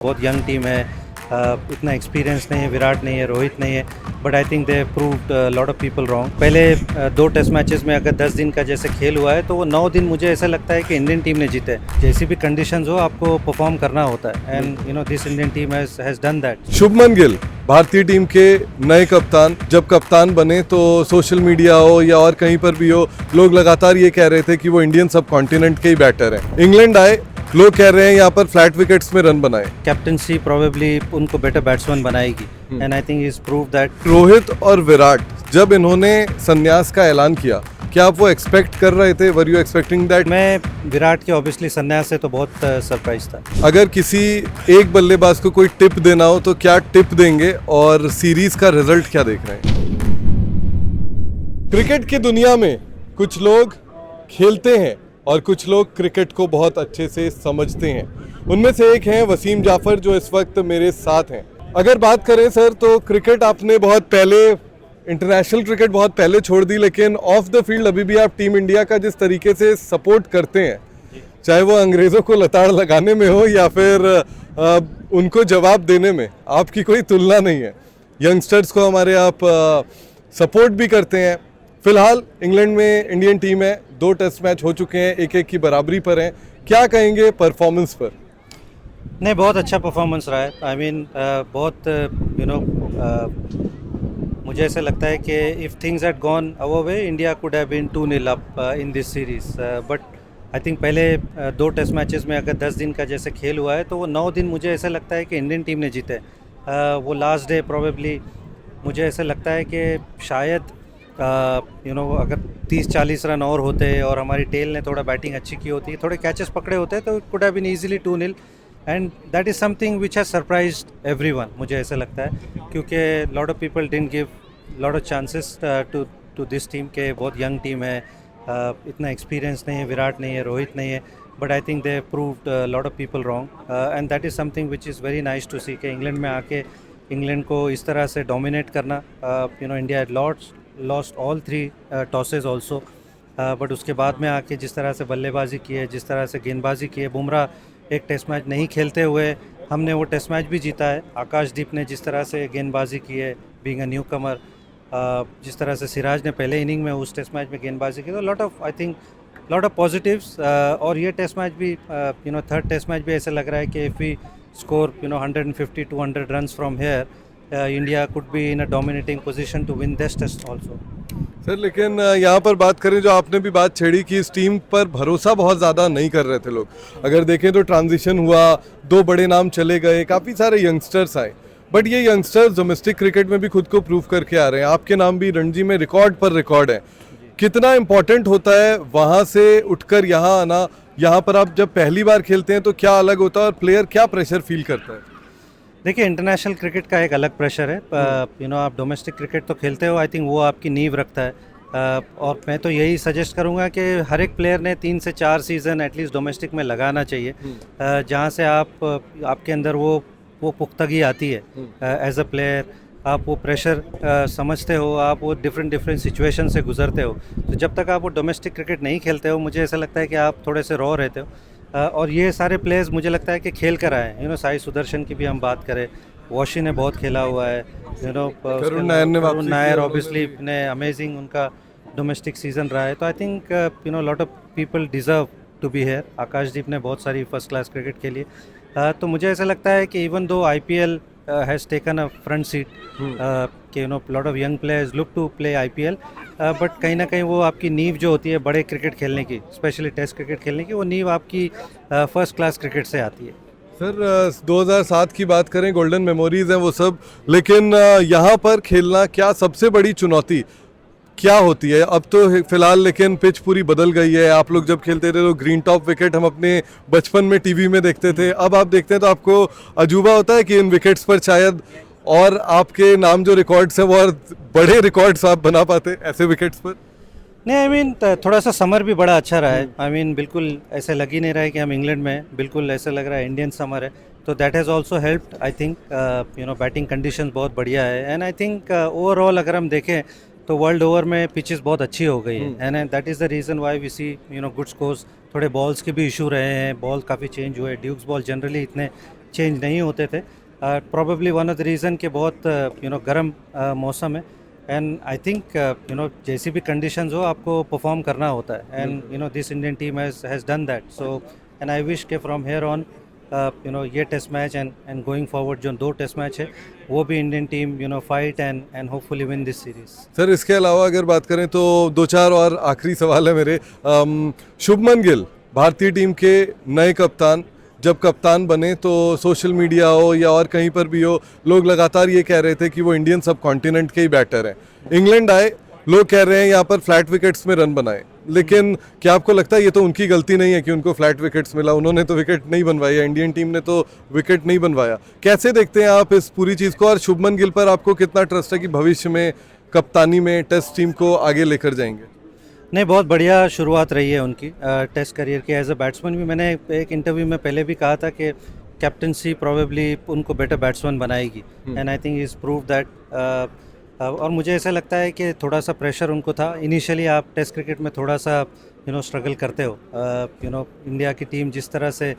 बहुत young team है, इतना एक्सपीरियंस नहीं है, विराट नहीं है, रोहित नहीं है, but I think they proved lot of people wrong. पहले दो टेस्ट मैचेस में अगर 10 दिन का जैसे खेल हुआ है तो वो 9 दिन मुझे ऐसा लगता है कि इंडियन टीम ने जीते। जैसी भी कंडीशंस हो आपको परफॉर्म करना होता है and you no this Indian team has done that. Shubman Gill भारतीय टीम के नए कप्तान, जब कप्तान बने तो सोशल मीडिया हो या और कहीं पर भी हो, लोग लगातार ये कह रहे थे कि वो इंडियन सब कॉन्टिनेंट के ही बैटर हैं। इंग्लैंड आए, लोग कह रहे हैं यहाँ पर फ्लैट विकेट्स में रन बनाए। कैप्टनसी प्रोबेबली उनको बेटर बैट्समैन बनाएगी and I think is prove that. Rohit और विराट जब इन्होंने संन्यास का ऐलान किया, क्या आप वो एक्सपेक्ट कर रहे थे? Were you expecting that? मैं विराट के ऑब्वियसली संन्यास से तो बहुत सरप्राइज था। अगर किसी एक बल्लेबाज को कोई टिप देना हो तो क्या टिप देंगे और सीरीज का रिजल्ट क्या देख रहे हैं? क्रिकेट की दुनिया में कुछ लोग खेलते हैं और कुछ लोग क्रिकेट को बहुत अच्छे से समझते हैं। उनमें से एक हैं वसीम जाफर, जो इस वक्त मेरे साथ हैं। अगर बात करें सर, तो क्रिकेट आपने बहुत पहले, इंटरनेशनल क्रिकेट बहुत पहले छोड़ दी, लेकिन ऑफ द फील्ड अभी भी आप टीम इंडिया का जिस तरीके से सपोर्ट करते हैं, चाहे वो अंग्रेज़ों को लताड़ लगाने में हो या फिर उनको जवाब देने में, आपकी कोई तुलना नहीं है। यंगस्टर्स को हमारे आप सपोर्ट भी करते हैं। फिलहाल इंग्लैंड में इंडियन टीम है, 2 टेस्ट मैच हो चुके हैं, 1-1 की बराबरी पर हैं। क्या कहेंगे परफॉर्मेंस पर? नहीं, बहुत अच्छा परफॉर्मेंस रहा है। आई मीन बहुत यू नो मुझे ऐसा लगता है कि if things had gone our way India could have been 2-0 up in this series, but I think पहले 2 टेस्ट मैचेस में अगर 10 दिन का जैसे खेल हुआ है तो वो 9 दिन मुझे ऐसा लगता है कि इंडियन टीम ने जीते। वो लास्ट डे प्रोबेबली मुझे ऐसा लगता है कि शायद यू नो अगर 30-40 रन और होते और हमारी टेल ने थोड़ा बैटिंग अच्छी की होती, थोड़े कैचेस पकड़े होते तो it could have been easily 2-0 and that is something which has surprised everyone. मुझे ऐसा लगता है क्योंकि lot of people didn't give lot of chances to this team के बहुत यंग टीम है, इतना एक्सपीरियंस नहीं है, विराट नहीं है, रोहित नहीं है, but I think they proved lot of people wrong and that is something which is very nice to see कि इंग्लैंड में आके इंग्लैंड को इस तरह से डोमिनेट करना। You know India lost all 3 tosses also, but उसके बाद में आके जिस तरह से बल्लेबाजी की है, जिस तरह से गेंदबाजी की है, बुमराह एक टेस्ट मैच नहीं खेलते हुए हमने वो टेस्ट मैच भी जीता है। आकाशदीप ने जिस तरह से गेंदबाजी की है बीइंग अ न्यू कमर, जिस तरह से सिराज ने पहले इनिंग में उस टेस्ट मैच में गेंदबाजी की, तो lot of I think lot of positives. और ये टेस्ट मैच भी you know 3rd test match भी ऐसा लग रहा है कि if we score you know 150-200 runs from here, India could be in a dominating position to win this test also. Sir लेकिन यहाँ पर बात करें, जो आपने भी बात छेड़ी कि इस टीम पर भरोसा बहुत ज़्यादा नहीं कर रहे थे लोग। अगर देखें तो ट्रांजिशन हुआ, 2 बड़े नाम चले गए, काफ़ी सारे यंगस्टर्स आए, बट ये यंगस्टर्स डोमेस्टिक क्रिकेट में भी खुद को प्रूव करके आ रहे हैं। आपके नाम भी रणजी में रिकॉर्ड पर रिकॉर्ड है। कितना इम्पोर्टेंट होता है वहाँ से उठकर यहाँ आना? यहाँ पर आप जब पहली बार खेलते हैं तो क्या अलग होता है और प्लेयर क्या प्रेशर फील करता है? देखिए, इंटरनेशनल क्रिकेट का एक अलग प्रेशर है। यू नो आप डोमेस्टिक क्रिकेट तो खेलते हो, आई थिंक वो आपकी नींव रखता है। और मैं तो यही सजेस्ट करूंगा कि हर एक प्लेयर ने 3 से 4 सीज़न एटलीस्ट डोमेस्टिक में लगाना चाहिए, जहां से आपके अंदर वो पुख्तगी आती है एज अ प्लेयर। आप वो प्रेशर समझते हो, आप वो डिफरेंट सिचुएशन से गुजरते हो। तो जब तक आप वो डोमेस्टिक क्रिकेट नहीं खेलते हो, मुझे ऐसा लगता है कि आप थोड़े से रॉ रहते हो। और ये सारे प्लेयर्स मुझे लगता है कि खेल कर आए हैं। यू नो साई सुदर्शन की भी हम बात करें, वॉशी ने बहुत खेला हुआ है, you know Karun Nair obviously ने अमेजिंग उनका डोमेस्टिक सीजन रहा है। तो I think you know lot of people deserve to be here. Akashdeep ने बहुत सारी फर्स्ट क्लास क्रिकेट खेली है। तो मुझे ऐसा लगता है कि even though IPL has taken a front seat कि you know lot of young players look to play IPL, but कहीं ना कहीं वो आपकी नींव जो होती है बड़े क्रिकेट खेलने की, स्पेशली टेस्ट क्रिकेट खेलने की, वो नींव आपकी फर्स्ट क्लास क्रिकेट से आती है। सर 2007 की बात करें, गोल्डन मेमोरीज हैं वो सब, लेकिन यहाँ पर खेलना क्या सबसे बड़ी चुनौती क्या होती है? अब तो फिलहाल लेकिन पिच पूरी बदल गई है। आप लोग जब खेलते थे तो ग्रीन टॉप विकेट हम अपने बचपन में टीवी में देखते थे, अब आप देखते हैं तो आपको अजूबा होता है कि इन विकेट्स पर शायद और आपके नाम जो रिकॉर्ड्स हैं वो और बड़े रिकॉर्ड्स आप बना पाते ऐसे विकेट्स पर। नहीं, आई मीन थोड़ा सा समर भी बड़ा अच्छा रहा है। आई मीन बिल्कुल ऐसे लग ही नहीं रहा है कि हम इंग्लैंड में हैं, बिल्कुल ऐसा लग रहा है इंडियन समर है। तो that has also helped I think. You no batting conditions बहुत बढ़िया है एंड आई थिंक ओवरऑल अगर हम देखें तो वर्ल्ड ओवर में पिचेस बहुत अच्छी हो गई है and that is the reason why we see you know good scores. थोड़े बॉल्स के भी इशू रहे हैं, बॉल काफ़ी चेंज हुए, ड्यूक्स बॉल जनरली इतने चेंज नहीं होते थे. Probably one of the reason कि बहुत गर्म मौसम है. एंड आई थिंक जैसी भी कंडीशंस हो आपको परफॉर्म करना होता है. And this Indian team has done that. So and I wish के फ्रॉम हेयर ऑन ये test match and going forward जो 2 टेस्ट मैच है वो भी Indian team fight and hopefully win this series. Sir इसके अलावा अगर बात करें तो 2-4 और आखिरी सवाल है मेरे. शुभमन गिल भारतीय टीम के नए कप्तान, जब कप्तान बने तो सोशल मीडिया हो या और कहीं पर भी हो, लोग लगातार ये कह रहे थे कि वो इंडियन सब कॉन्टिनेंट के ही बैटर हैं. इंग्लैंड आए, लोग कह रहे हैं यहाँ पर फ्लैट विकेट्स में रन बनाए, लेकिन क्या आपको लगता है ये तो उनकी गलती नहीं है कि उनको फ्लैट विकेट्स मिला? उन्होंने तो विकेट नहीं बनवाया, इंडियन टीम ने तो विकेट नहीं बनवाया. कैसे देखते हैं आप इस पूरी चीज़ को, और शुभमन गिल पर आपको कितना ट्रस्ट है कि भविष्य में कप्तानी में टेस्ट टीम को आगे लेकर जाएंगे? नहीं, बहुत बढ़िया शुरुआत रही है उनकी टेस्ट करियर की. एज अ बैट्समैन भी मैंने एक इंटरव्यू में पहले भी कहा था कि कैप्टनसी प्रोबेबली उनको बेटर बैट्समैन बनाएगी. And I think is prove that. और मुझे ऐसा लगता है कि थोड़ा सा प्रेशर उनको था. इनिशियली आप टेस्ट क्रिकेट में थोड़ा सा स्ट्रगल करते हो. इंडिया की टीम जिस तरह से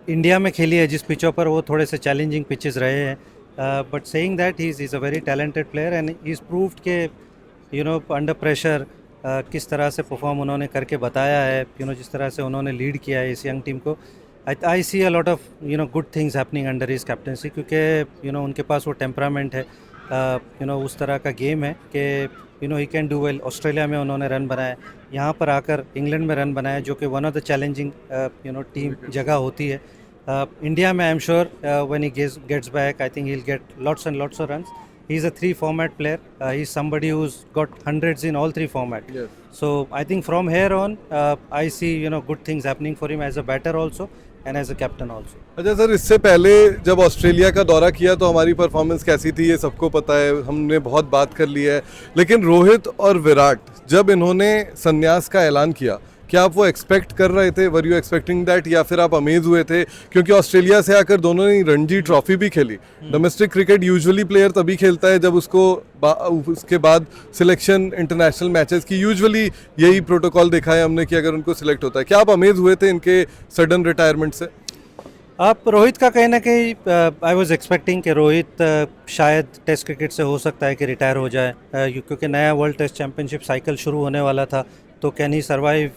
इंडिया में खेली है जिस पिचों पर, वो थोड़े से चैलेंजिंग पिचेस रहे हैं. But saying that he is a very talented player and he is proved के अंडर प्रेशर किस तरह से परफॉर्म उन्होंने करके बताया है. जिस तरह से उन्होंने लीड किया है इस यंग टीम को. I see a lot of good things happening under his captaincy, क्योंकि उनके पास वो टेम्परामेंट है. उस तरह का गेम है कि he can do well. Australia में उन्होंने रन बनाए, यहाँ पर आकर इंग्लैंड में रन बनाए, जो कि one of the challenging team जगह होती है. इंडिया में I am sure when he gets back I think he will get lots and lots of runs. He is a 3 format player. He is somebody who's got hundreds in all 3 formats. Yes. So I think from here on, I see good things happening for him as a batter also and as a captain also. अच्छा sir, इससे पहले जब Australia का दौरा किया तो हमारी performance कैसी थी ये सबको पता है, हमने बहुत बात कर ली है. लेकिन रोहित और विराट जब इन्होंने संन्यास का ऐलान किया, क्या आप वो एक्सपेक्ट कर रहे थे? वर यू एक्सपेक्टिंग दैट, या फिर आप अमेज हुए थे? क्योंकि ऑस्ट्रेलिया से आकर दोनों ने रणजी ट्रॉफी भी खेली. डोमेस्टिक क्रिकेट यूजुअली प्लेयर तभी खेलता है जब उसके बाद सिलेक्शन इंटरनेशनल मैचेस की, यूजुअली यही प्रोटोकॉल देखा है हमने कि अगर उनको सिलेक्ट होता है. क्या आप अमेज हुए थे इनके सडन रिटायरमेंट से? आप रोहित का कहीं ना कहीं आई वाज एक्सपेक्टिंग कि रोहित शायद टेस्ट क्रिकेट से हो सकता है कि रिटायर हो जाए, क्योंकि नया वर्ल्ड टेस्ट चैम्पियनशिप साइकिल शुरू होने वाला था. तो can he survive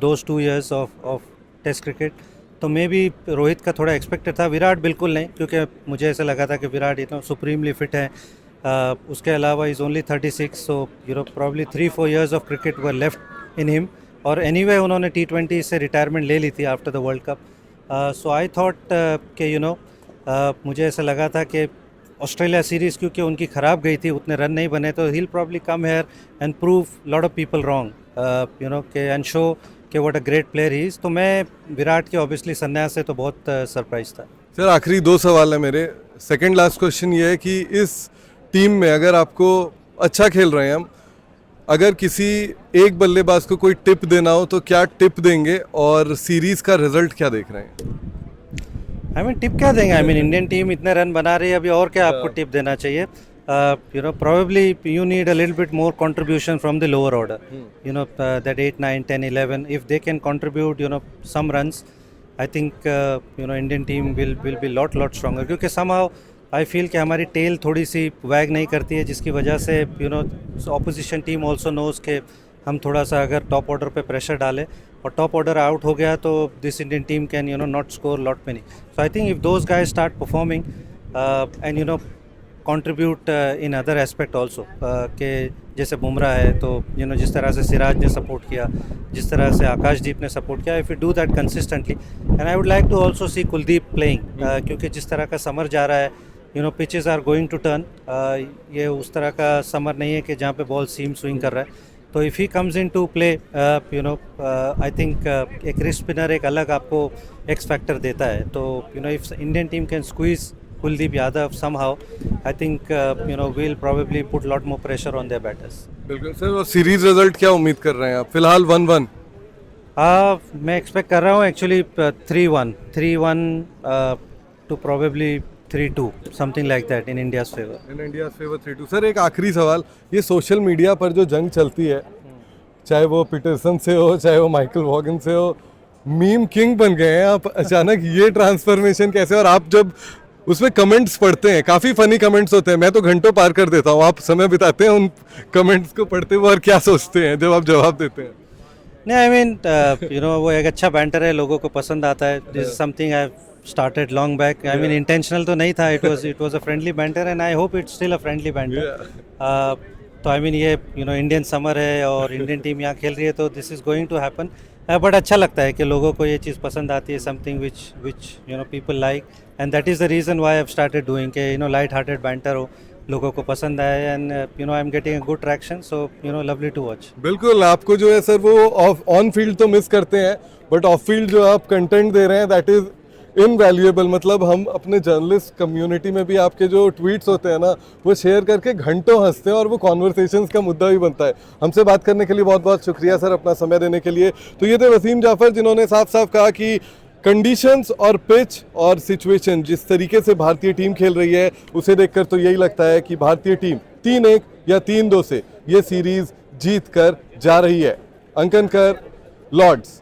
those 2 years of test cricket. तो मे बी रोहित का थोड़ा एक्सपेक्टेड था. विराट बिल्कुल नहीं, क्योंकि मुझे ऐसा लगा था कि विराट सुप्रीमली फिट है. उसके अलावा is only 36, so probably 3-4 years of cricket were left in him. और एनीवे उन्होंने T20 से रिटायरमेंट ले ली थी after the world cup. So I thought कि मुझे ऐसा लगा था कि ऑस्ट्रेलिया सीरीज़ क्योंकि उनकी ख़राब गई थी, उतने रन नहीं बने, तो he will probably come here and prove lot of people wrong and show कि what a great player he is. तो मैं विराट के ऑब्वियसली संन्यास से तो बहुत सरप्राइज था. सर आखिरी 2 सवाल है मेरे. सेकंड लास्ट क्वेश्चन ये है कि इस टीम में अगर आपको, अच्छा खेल रहे हैं हम, अगर किसी एक बल्लेबाज को कोई टिप देना हो तो क्या टिप देंगे, और सीरीज़ का रिजल्ट क्या देख रहे हैं? आई मीन टिप क्या देंगे? आई मीन इंडियन टीम इतने रन बना रही है, अभी और क्या आपको टिप देना चाहिए? Probably you need a little bit more contribution from the lower order. That 8, 9, 10, 11. If they can contribute, some runs, I think Indian team will be lot stronger. क्योंकि somehow I feel कि हमारी tell थोड़ी सी वैग नहीं करती है, जिसकी वजह से opposition team also knows कि हम थोड़ा सा अगर टॉप ऑर्डर पे प्रेशर डालें और टॉप ऑर्डर आउट हो गया तो this Indian team can not score lot many. So I think if those guys start performing and contribute in other aspect also, कि जैसे बुमराह है तो जिस तरह से सिराज ने सपोर्ट किया, जिस तरह से आकाशदीप ने सपोर्ट किया, if you do that consistently. And I would like to also see Kuldeep playing, क्योंकि जिस तरह का समर जा रहा है, pitches are going to turn. ये उस तरह का समर नहीं है कि जहाँ पे बॉल सीम स्विंग कर रहा है. तो if he comes into play, I think एक रिस्ट स्पिनर एक अलग आपको एक्स फैक्टर देता है. तो if Indian team can squeeze Kuldeep Yadav somehow, I think we'll probably put a lot more pressure on their batters. बिल्कुल sir. और series result क्या उम्मीद कर रहे हैं आप? फिलहाल 1-1. मैं एक्सपेक्ट कर रहा हूँ actually 3-1 to probably 3-2, something like that in India's favor. In India's favor 3-2. Sir एक आखिरी सवाल, ये सोशल मीडिया पर जो जंग चलती है, चाहे वो पीटरसन से हो, चाहे वो माइकल वॉगन से हो, मीम किंग बन गए हैं आप, अचानक ये ट्रांसफॉर्मेशन कैसे? और आप जब उसमें कमेंट्स पढ़ते हैं, काफ़ी फनी कमेंट्स होते हैं, मैं तो घंटों पार कर देता हूँ, आप समय बिताते हैं उन कमेंट्स को पढ़ते हुए और क्या सोचते हैं जब आप जवाब देते हैं? नहीं, आई मीन यू नो वो एक अच्छा बैंटर है, लोगों को पसंद आता है. This is something I started long back. I mean intentional तो नहीं था. It was a friendly banter and I hope it's still a friendly banter. तो आई मीन ये यू नो इंडियन समर है और इंडियन टीम यहाँ खेल रही है, तो this is going to happen. But अच्छा लगता है कि लोगों को ये चीज़ पसंद आती है, something which you know people like, and that is the reason why I have started doing के you know light hearted banter हो, लोगों को पसंद आए, and you know I am getting a good traction, so you know lovely to watch. बिल्कुल, आपको जो है सर वो ऑन फील्ड तो मिस करते हैं, बट ऑफ फील्ड जो आप कंटेंट दे रहे हैं दैट इज़ इनवैल्यूएबल. मतलब हम अपने जर्नलिस्ट कम्युनिटी में भी आपके जो ट्वीट्स होते हैं ना, वो शेयर करके घंटों हंसते हैं और वो कॉन्वर्सेशंस का मुद्दा भी बनता है. हमसे बात करने के लिए बहुत बहुत शुक्रिया सर, अपना समय देने के लिए. तो ये थे वसीम जाफर, जिन्होंने साफ साफ कहा कि कंडीशंस और पिच और सिचुएशन जिस तरीके से भारतीय टीम खेल रही है, उसे देखकर तो यही लगता है कि भारतीय टीम 3-1 या 3-2 से ये सीरीज जीत कर जा रही है. अंकन कर, लॉर्ड्स.